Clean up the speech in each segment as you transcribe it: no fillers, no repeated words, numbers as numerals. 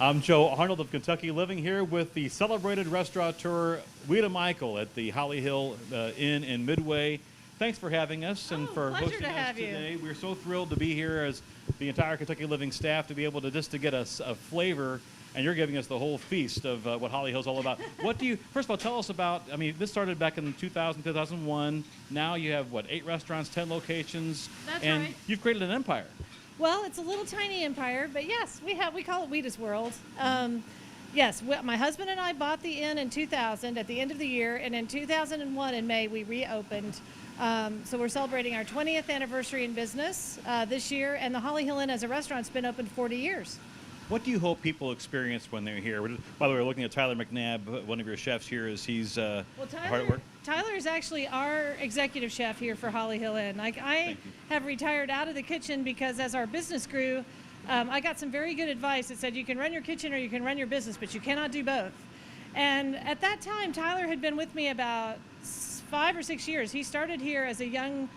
I'm Joe Arnold of Kentucky Living here with the celebrated restaurateur Ouita Michel at the Holly Hill Inn in Midway. Thanks for having us and for hosting us today. We're so thrilled to be here as the entire Kentucky Living staff to be able to get us a flavor, and you're giving us the whole feast of what Holly Hill's all about. First of all, tell us about, this started back in 2000, 2001. Now you have, 8 restaurants, 10 locations. That's and right. You've created an empire. Well, it's a little tiny empire, but yes, we call it Ouita's World. Yes, my husband and I bought the inn in 2000 at the end of the year, and in 2001 in May we reopened. So we're celebrating our 20th anniversary in business this year, and the Holly Hill Inn as a restaurant's been open 40 years. What do you hope people experience when they're here? By the way, we're looking at Tyler McNabb, one of your chefs here, as he's hard at work. Tyler is actually our executive chef here for Holly Hill Inn. I have retired out of the kitchen because as our business grew, I got some very good advice that said you can run your kitchen or you can run your business, but you cannot do both. And at that time, Tyler had been with me about 5 or 6 years. He started here as a young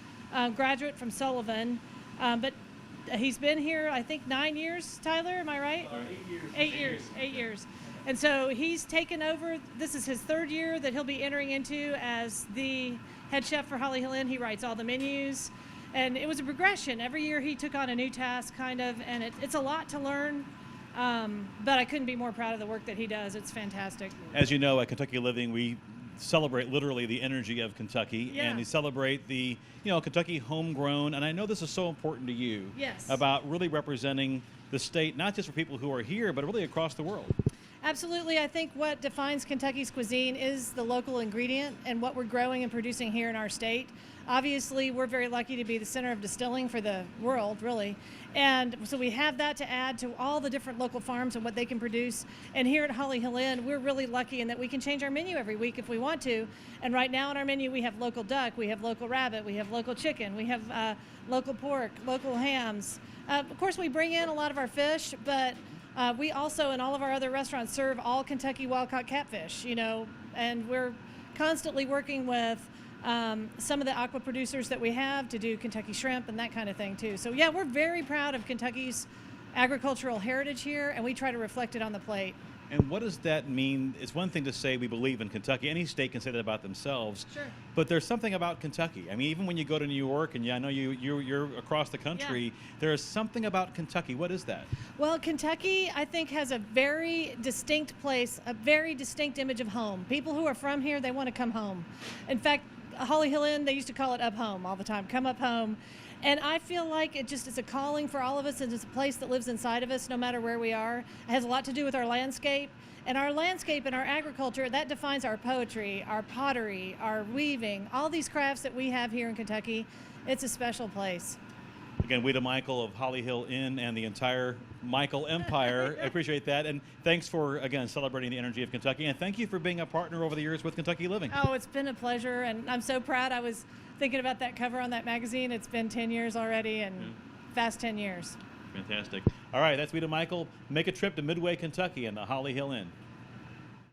graduate from Sullivan, but he's been here, I think, 9 years, Tyler, am I right? 8 years. 8 years. And so he's taken over. This is his 3rd year that he'll be entering into as the head chef for Holly Hill Inn. He writes all the menus. And it was a progression. Every year he took on a new task, kind of, and it's a lot to learn. But I couldn't be more proud of the work that he does. It's fantastic. As you know, at Kentucky Living, we celebrate literally the energy of Kentucky, and we celebrate the Kentucky homegrown. And I know this is so important to you. Yes. About really representing the state, not just for people who are here, but really across the world. Absolutely. I think what defines Kentucky's cuisine is the local ingredient and what we're growing and producing here in our state. Obviously, we're very lucky to be the center of distilling for the world, really. And so we have that to add to all the different local farms and what they can produce. And here at Holly Hill Inn, we're really lucky in that we can change our menu every week if we want to. And right now on our menu, we have local duck, we have local rabbit, we have local chicken, we have local pork, local hams. Of course, we bring in a lot of our fish, but we also, in all of our other restaurants, serve all Kentucky wild-caught catfish, and we're constantly working with some of the aqua producers that we have to do Kentucky shrimp and that kind of thing, too. So, yeah, we're very proud of Kentucky's agricultural heritage here, and we try to reflect it on the plate. And what does that mean? It's one thing to say we believe in Kentucky. Any state can say that about themselves. Sure. But there's something about Kentucky. Even when you go to New York, and I know you're across the country, there is something about Kentucky. What is that? Well, Kentucky, I think, has a very distinct place, a very distinct image of home. People who are from here, they want to come home. In fact, Holly Hill Inn, they used to call it up home all the time, come up home. And I feel like it's a calling for all of us, and it's a place that lives inside of us no matter where we are. It has a lot to do with our landscape. And our landscape and our agriculture, that defines our poetry, our pottery, our weaving, all these crafts that we have here in Kentucky. It's a special place. Again, Ouita Michel of Holly Hill Inn and the entire Michel Empire. I appreciate that. And thanks for, again, celebrating the energy of Kentucky. And thank you for being a partner over the years with Kentucky Living. Oh, it's been a pleasure. And I'm so proud. I was thinking about that cover on that magazine. It's been 10 years already, and fast 10 years. Fantastic. All right, that's Ouita Michel. Make a trip to Midway, Kentucky and the Holly Hill Inn.